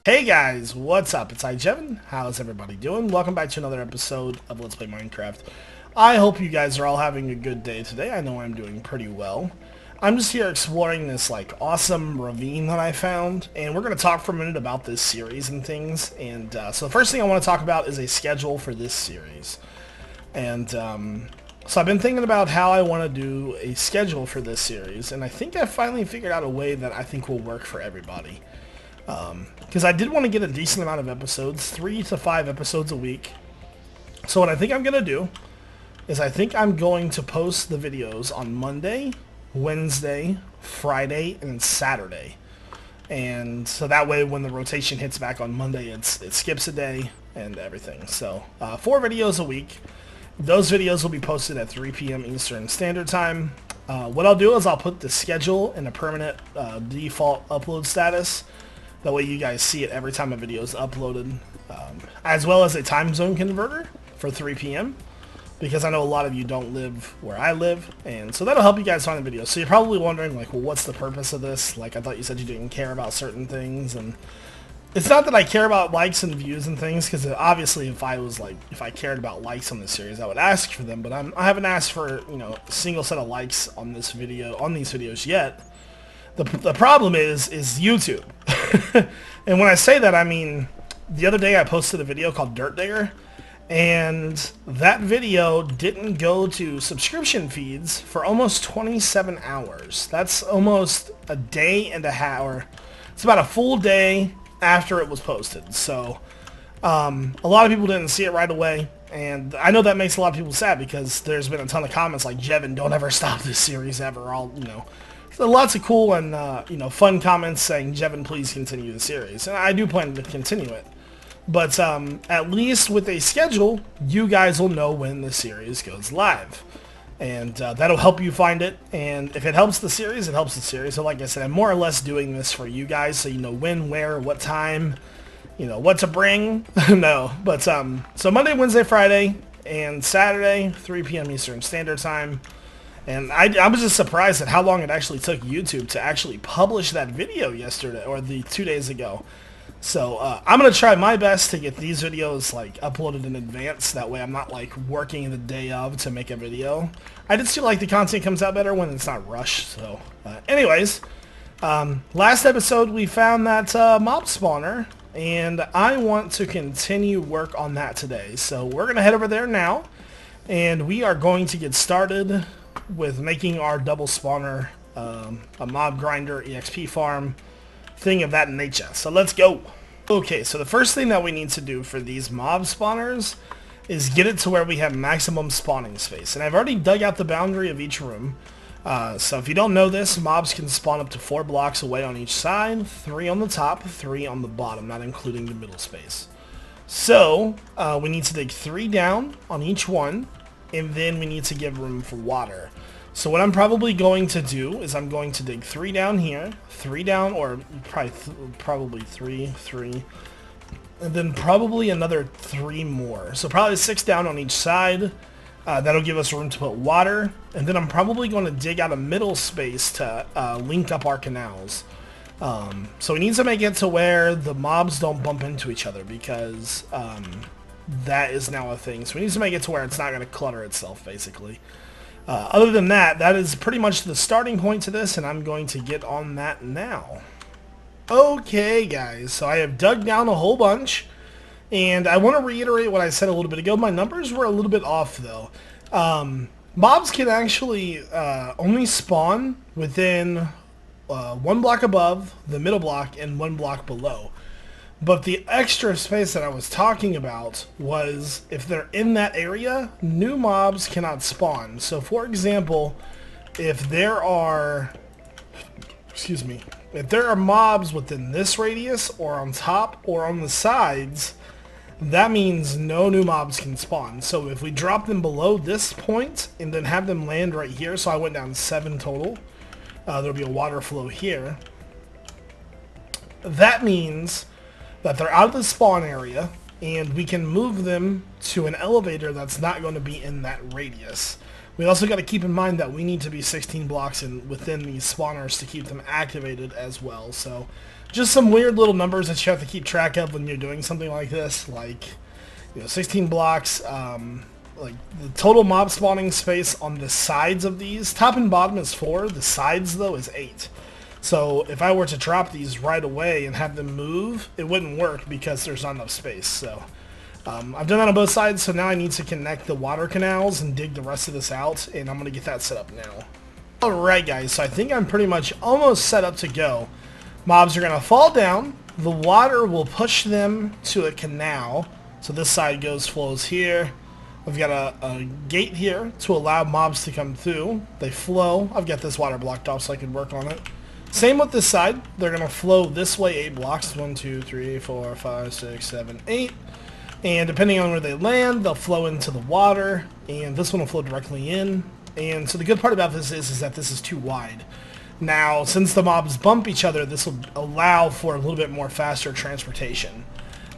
Hey guys, what's up? It's iJevin. How's everybody doing? Welcome back to another episode of Let's Play Minecraft. I hope you guys are all having a good day today. I know I'm doing pretty well. I'm just here exploring this awesome ravine that I found, and we're going to talk for a minute about this series and things. And so the first thing I want to talk about is a schedule for this series. And so I've been thinking about how I want to do a schedule for this series, and I think I finally figured out a way that I think will work for everybody. Because I did want to get a decent amount of episodes, 3 to 5 episodes a week. So what I think I'm going to do is I think I'm going to post the videos on Monday, Wednesday, Friday, and Saturday. And so that way when the rotation hits back on Monday, it skips a day and everything. So 4 videos a week. Those videos will be posted at 3 p.m. Eastern Standard Time. What I'll do is I'll put the schedule in a permanent default upload status. That way you guys see it every time a video is uploaded, as well as a time zone converter for 3 p.m. because I know a lot of you don't live where I live, and so that'll help you guys find the videos. So you're probably wondering, well, what's the purpose of this? I thought you said you didn't care about certain things, and it's not that I care about likes and views and things, because obviously if I cared about likes on this series, I would ask for them, but I haven't asked for, a single set of likes on these videos yet. The problem is YouTube. And when I say that, I mean, the other day I posted a video called Dirt Digger, and that video didn't go to subscription feeds for almost 27 hours. That's almost a day and a half, or it's about a full day after it was posted. So a lot of people didn't see it right away, and I know that makes a lot of people sad because there's been a ton of comments like, Jevin, don't ever stop this series ever. So lots of cool and fun comments saying, Jevin, please continue the series, and I do plan to continue it. But at least with a schedule, you guys will know when the series goes live, and that'll help you find it. And if it helps the series, it helps the series. So like I said, I'm more or less doing this for you guys, so you know when, where, what time, what to bring. No, but so Monday, Wednesday, Friday, and Saturday, 3 p.m. Eastern Standard Time. And I was just surprised at how long it actually took YouTube to actually publish that video yesterday, or 2 days ago. So I'm going to try my best to get these videos uploaded in advance. That way I'm not working the day of to make a video. I just feel like the content comes out better when it's not rushed. So anyways, last episode we found that mob spawner, and I want to continue work on that today. So we're going to head over there now, and we are going to get started with making our double spawner, a mob grinder, EXP farm, thing of that nature. So let's go. Okay, so the first thing that we need to do for these mob spawners is get it to where we have maximum spawning space. And I've already dug out the boundary of each room. So if you don't know this, mobs can spawn up to 4 blocks away on each side, 3 on the top, 3 on the bottom, not including the middle space. So we need to dig 3 down on each one, and then we need to give room for water. So what I'm probably going to do is I'm going to dig 3 down here, 3 down, or probably 3, and then probably another 3 more. So probably 6 down on each side. That'll give us room to put water, and then I'm probably going to dig out a middle space to link up our canals. So we need to make it to where the mobs don't bump into each other, because that is now a thing. So we need to make it to where it's not going to clutter itself, basically. Other than that, that is pretty much the starting point to this, and I'm going to get on that now. Okay, guys, so I have dug down a whole bunch, and I want to reiterate what I said a little bit ago. My numbers were a little bit off, though. Mobs can actually only spawn within 1 block above, the middle block, and 1 block below. But the extra space that I was talking about was if they're in that area, new mobs cannot spawn. So for example, if there are mobs within this radius, or on top, or on the sides, that means no new mobs can spawn. So if we drop them below this point and then have them land right here, so I went down 7 total, there'll be a water flow here. That means that they're out of the spawn area, and we can move them to an elevator that's not going to be in that radius. We also got to keep in mind that we need to be 16 blocks within these spawners to keep them activated as well. So Just some weird little numbers that you have to keep track of when you're doing something like this, like 16 blocks. Like the total mob spawning space on the sides of these, top and bottom is 4. The sides though is 8. So if I were to drop these right away and have them move, it wouldn't work because there's not enough space. So I've done that on both sides, so now I need to connect the water canals and dig the rest of this out, and I'm going to get that set up now. Alright guys, so I think I'm pretty much almost set up to go. Mobs are going to fall down, the water will push them to a canal, so this side flows here. I've got a gate here to allow mobs to come through. They flow. I've got this water blocked off so I can work on it. Same with this side. They're going to flow this way 8 blocks. 1, 2, 3, 4, 5, 6, 7, 8. And depending on where they land, they'll flow into the water. And this one will flow directly in. And so the good part about this is that this is too wide. Now, since the mobs bump each other, this will allow for a little bit more faster transportation.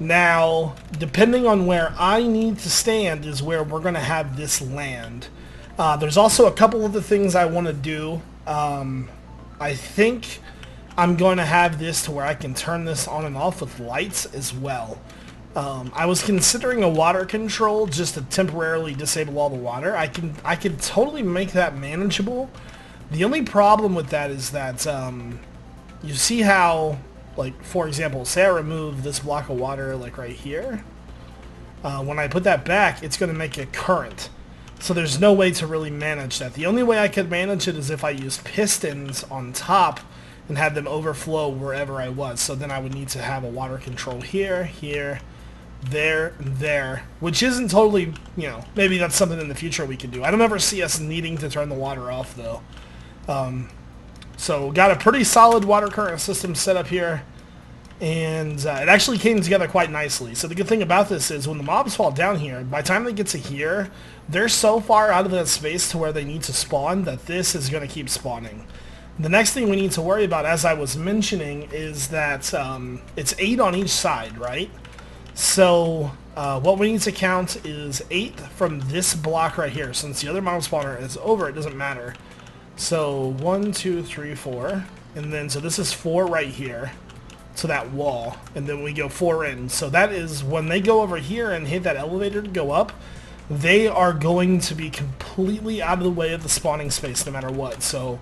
Now, depending on where I need to stand is where we're going to have this land. There's also a couple of the things I want to do. I think I'm going to have this to where I can turn this on and off with lights as well. I was considering a water control just to temporarily disable all the water. I could totally make that manageable. The only problem with that is that you see how, like, for example, say I remove this block of water, like right here. When I put that back, it's going to make a current. So there's no way to really manage that. The only way I could manage it is if I use pistons on top and had them overflow wherever I was. So then I would need to have a water control here, here, there, and there. Which isn't totally, maybe that's something in the future we can do. I don't ever see us needing to turn the water off, though. So got a pretty solid water current system set up here, and it actually came together quite nicely. So the good thing about this is when the mobs fall down here, by the time they get to here, they're so far out of that space to where they need to spawn that this is going to keep spawning. The next thing we need to worry about, as I was mentioning, is that it's 8 on each side, right? So what we need to count is 8 from this block right here. Since the other mob spawner is over, it doesn't matter. So 1, 2, 3, 4, and then so this is 4 right here to that wall, and then we go 4 in. So that is when they go over here and hit that elevator to go up, they are going to be completely out of the way of the spawning space no matter what. So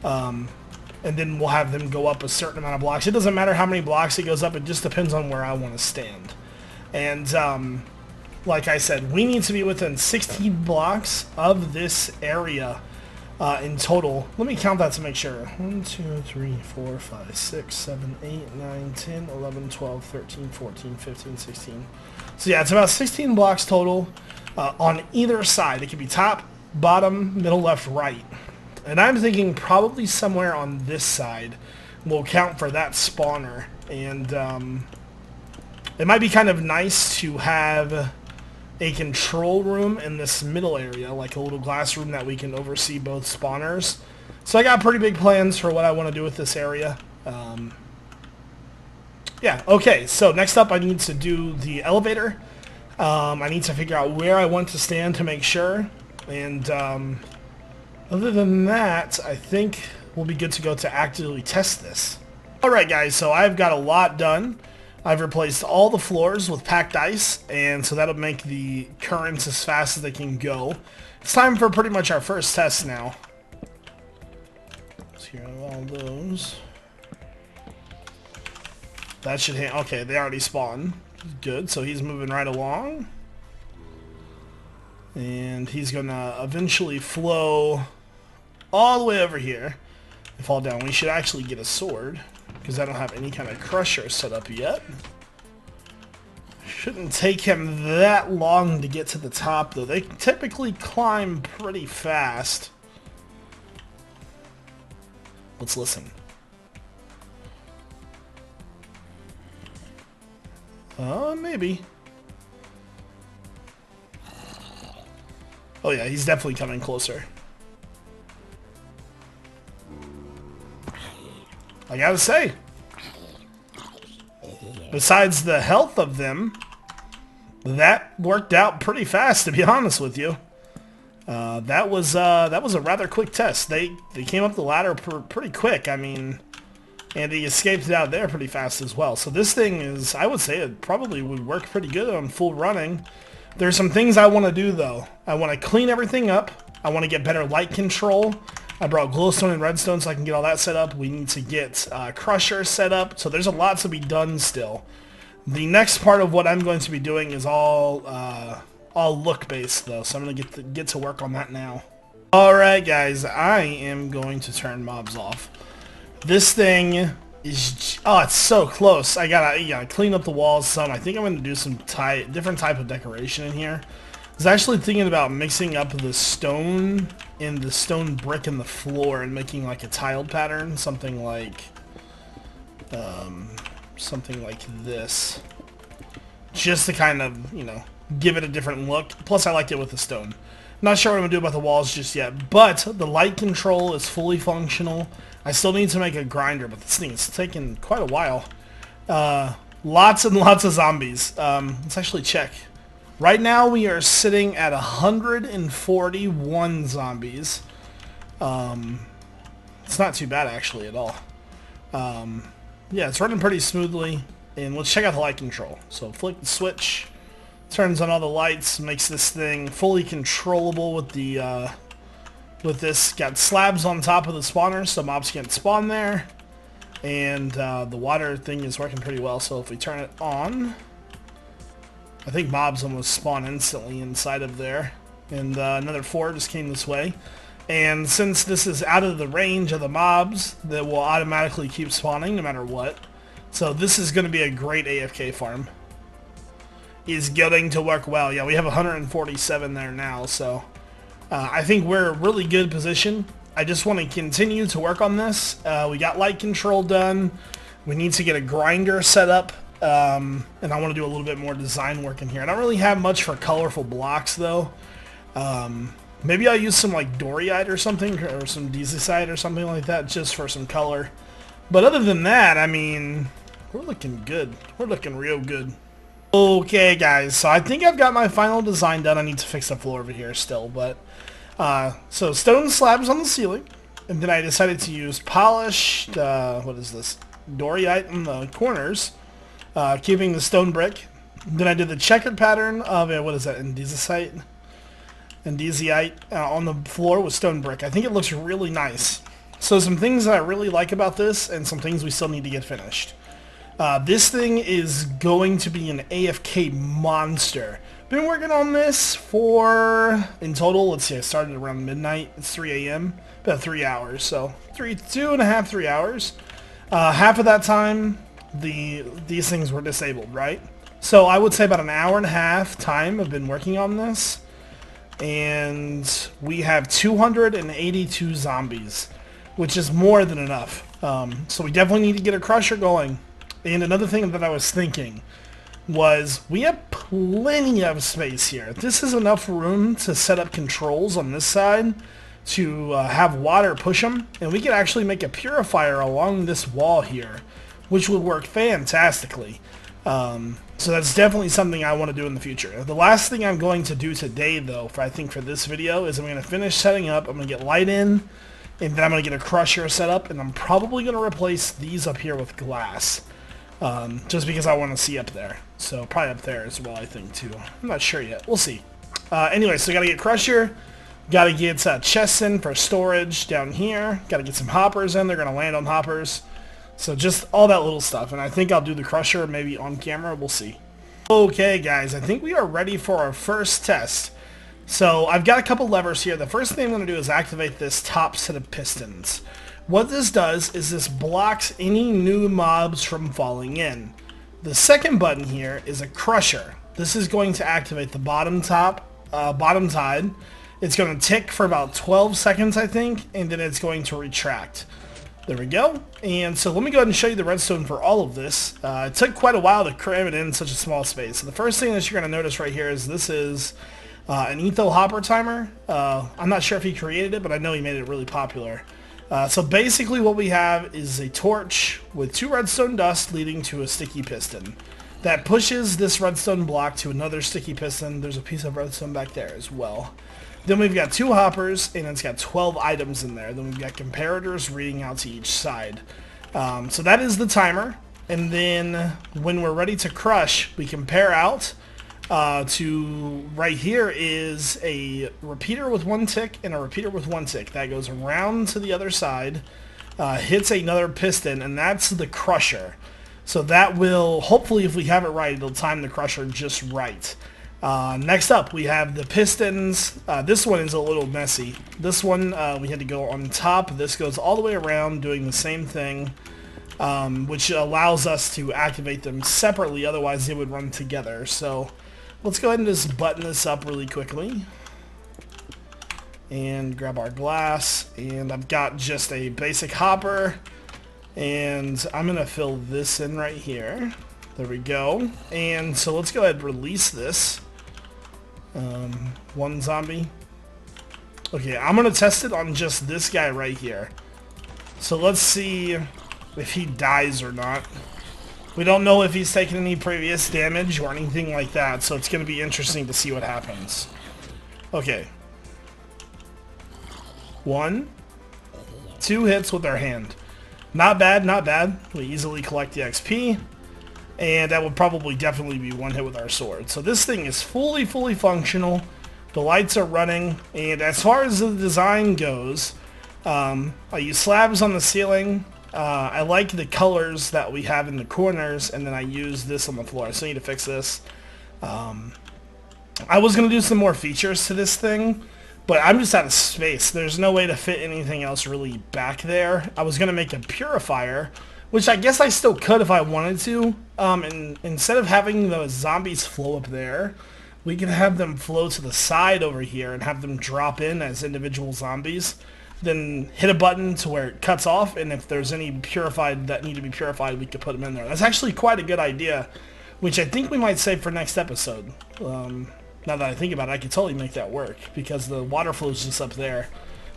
and then we'll have them go up a certain amount of blocks. It doesn't matter how many blocks it goes up, it just depends on where I want to stand. And like I said, we need to be within 16 blocks of this area in total. Let me count that to make sure. 1, 2, 3, 4, 5, 6, 7, 8, 9, 10, 11, 12, 13, 14, 15, 16. So yeah, it's about 16 blocks total on either side. It could be top, bottom, middle, left, right. And I'm thinking probably somewhere on this side will count for that spawner. And it might be kind of nice to have a control room in this middle area, like a little glass room that we can oversee both spawners. So I got pretty big plans for what I want to do with this area. Yeah, okay, so next up I need to do the elevator. I need to figure out where I want to stand to make sure. And other than that, I think we'll be good to go to actively test this. Alright guys, so I've got a lot done. I've replaced all the floors with packed ice, and so that'll make the currents as fast as they can go. It's time for pretty much our first test now. Let's hear all those. That should hit. Okay, they already spawned. Good, so he's moving right along. And he's gonna eventually flow all the way over here and fall down. We should actually get a sword, because I don't have any kind of crusher set up yet. Shouldn't take him that long to get to the top, though. They typically climb pretty fast. Let's listen. Maybe. Oh yeah, he's definitely coming closer. I gotta say, besides the health of them, that worked out pretty fast, to be honest with you. That was a rather quick test. They came up the ladder pretty quick. I mean, And he escaped it out there pretty fast as well. So this thing is, I would say it probably would work pretty good on full running. There's some things I want to do though. I want to clean everything up. I want to get better light control. I brought glowstone and redstone so I can get all that set up. We need to get crusher set up. So there's a lot to be done still. The next part of what I'm going to be doing is all look based though. So I'm going to get to work on that now. Alright guys, I am going to turn mobs off. This thing is, oh, it's so close. I gotta clean up the walls some. I think I'm going to do some different type of decoration in here. I was actually thinking about mixing up the stone and the stone brick in the floor and making like a tiled pattern, something like this, just to kind of, you know, give it a different look. Plus I liked it with the stone. Not sure what I'm going to do about the walls just yet, but the light control is fully functional. I still need to make a grinder, but this thing is taking quite a while. Lots and lots of zombies. Let's actually check. Right now we are sitting at 141 zombies. It's not too bad actually at all. Yeah, it's running pretty smoothly. And let's check out the light control. So flick the switch, turns on all the lights, makes this thing fully controllable with the with this. Got slabs on top of the spawners so mobs can't spawn there. And the water thing is working pretty well. So if we turn it on, I think mobs almost spawn instantly inside of there. And another 4 just came this way. And since this is out of the range of the mobs, that will automatically keep spawning no matter what. So this is going to be a great AFK farm. Is going to work well. Yeah, we have 147 there now, so I think we're in a really good position. I just want to continue to work on this. We got light control done. We need to get a grinder set up. And I want to do a little bit more design work in here. I don't really have much for colorful blocks though. Maybe I'll use some like Dorite or something, or some Dezicite or something like that, just for some color. But other than that, I mean, we're looking good. We're looking real good. Okay guys, so I think I've got my final design done. I need to fix the floor over here still, but so stone slabs on the ceiling, and then I decided to use polished, what is this, Dorite in the corners. Keeping the stone brick. Then I did the checkered pattern of what is that, Andesite on the floor with stone brick. I think it looks really nice. So some things that I really like about this, and some things we still need to get finished. This thing is going to be an AFK monster. Been working on this for, in total, let's see, I started around midnight. It's 3 a.m. About 3 hours. So 2.5, 3 hours. Half of that time, these things were disabled, right? So I would say about an hour and a half time I've been working on this, and we have 282 zombies, which is more than enough. So we definitely need to get a crusher going. And another thing that I was thinking was we have plenty of space here. This is enough room to set up controls on this side to have water push them, and we could actually make a purifier along this wall here, which would work fantastically. So that's definitely something I want to do in the future. The last thing I'm going to do today, though, I think for this video, is I'm going to finish setting up. I'm going to get light in, and then I'm going to get a crusher set up, and I'm probably going to replace these up here with glass. Just because I want to see up there. So probably up there as well, I think, too. I'm not sure yet. We'll see. Anyway, so got to get crusher. Got to get chests in for storage down here. Got to get some hoppers in. They're going to land on hoppers. So just all that little stuff. And I think I'll do the crusher maybe on camera. We'll see. Okay, guys. I think we are ready for our first test. So I've got a couple levers here. The first thing I'm going to do is activate this top set of pistons. What this does is this blocks any new mobs from falling in. The second button here is a crusher. This is going to activate the bottom tide. It's going to tick for about 12 seconds, I think, and then it's going to retract. There we go. And so let me go ahead and show you the redstone for all of this. It took quite a while to cram it in such a small space. So the first thing that you're going to notice right here is this is an Etho Hopper timer. I'm not sure if he created it, but I know he made it really popular. So basically what we have is a torch with 2 redstone dust leading to a sticky piston. That pushes this redstone block to another sticky piston. There's a piece of redstone back there as well. Then we've got 2 hoppers, and it's got 12 items in there. Then we've got comparators reading out to each side. So that is the timer. And then when we're ready to crush, we compare out to right here is a repeater with 1 tick and a repeater with 1 tick. That goes around to the other side, hits another piston, and that's the crusher. So that will, hopefully if we have it right, it'll time the crusher just right. Next up, we have the pistons. This one is a little messy. This one, we had to go on top. This goes all the way around doing the same thing, which allows us to activate them separately. Otherwise, they would run together. So let's go ahead and just button this up really quickly. And grab our glass. And I've got just a basic hopper. And I'm going to fill this in right here. There we go. And so let's go ahead and release this. One zombie. Okay, I'm going to test it on just this guy right here. So let's see if he dies or not. We don't know if he's taken any previous damage or anything like that, so it's going to be interesting to see what happens. Okay. 1, 2 hits with our hand. Not bad, not bad. We easily collect the XP. And that would probably definitely be 1 hit with our sword. So this thing is fully functional. The lights are running. And as far as the design goes, I use slabs on the ceiling. I like the colors that we have in the corners. And then I use this on the floor. I still need to fix this. I was going to do some more features to this thing, but I'm just out of space. There's no way to fit anything else really back there. I was going to make a purifier, which I guess I still could if I wanted to. And instead of having the zombies flow up there, we could have them flow to the side over here and have them drop in as individual zombies. Then hit a button to where it cuts off, and if there's any purified that need to be purified, we could put them in there. That's actually quite a good idea, which I think we might save for next episode. Now that I think about it, I could totally make that work, because the water flows just up there.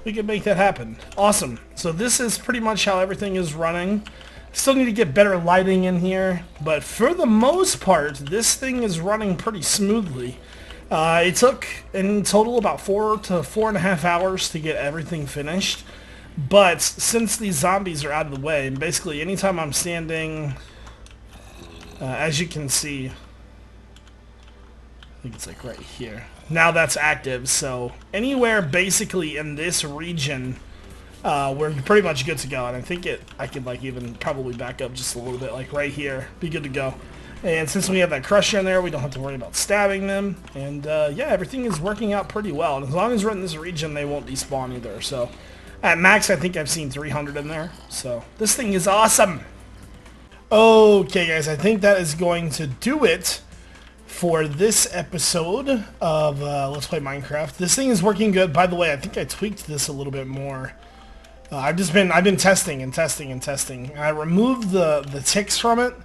We could make that happen. Awesome. So this is pretty much how everything is running. Still need to get better lighting in here, but for the most part, this thing is running pretty smoothly. It took, in total, about 4 to 4.5 hours to get everything finished. But since these zombies are out of the way, and basically anytime I'm standing, as you can see, I think it's like right here. Now that's active, so anywhere basically in this region, we're pretty much good to go. And I think I could like even probably back up just a little bit, like right here, be good to go. And since we have that crusher in there, we don't have to worry about stabbing them. And yeah, everything is working out pretty well. And as long as we're in this region, they won't despawn either. So at max, I think I've seen 300 in there. So this thing is awesome. Okay, guys, I think that is going to do it for this episode of Let's Play Minecraft. This thing is working good. By the way, I think I tweaked this a little bit more. I've been testing and testing and testing. I removed the ticks from it,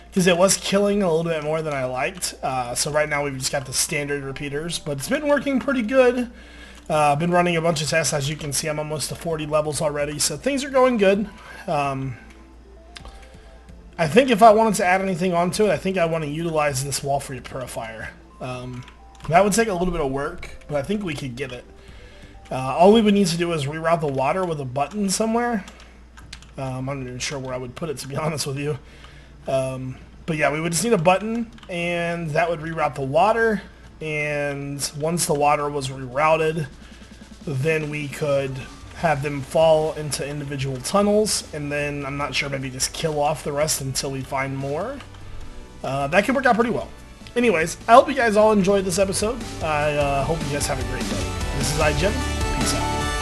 because it was killing a little bit more than I liked. So right now we've just got the standard repeaters, but it's been working pretty good. I've been running a bunch of tests. As you can see, I'm almost to 40 levels already, so things are going good. I think if I wanted to add anything onto it, I think I want to utilize this wall-free purifier. That would take a little bit of work, but I think we could get it. All we would need to do is reroute the water with a button somewhere. I'm not even sure where I would put it, to be honest with you. But yeah, we would just need a button, and that would reroute the water, and once the water was rerouted, then we could have them fall into individual tunnels, and then, I'm not sure, maybe just kill off the rest until we find more. That could work out pretty well. Anyways, I hope you guys all enjoyed this episode. I hope you guys have a great day. This is iJevin. Peace out.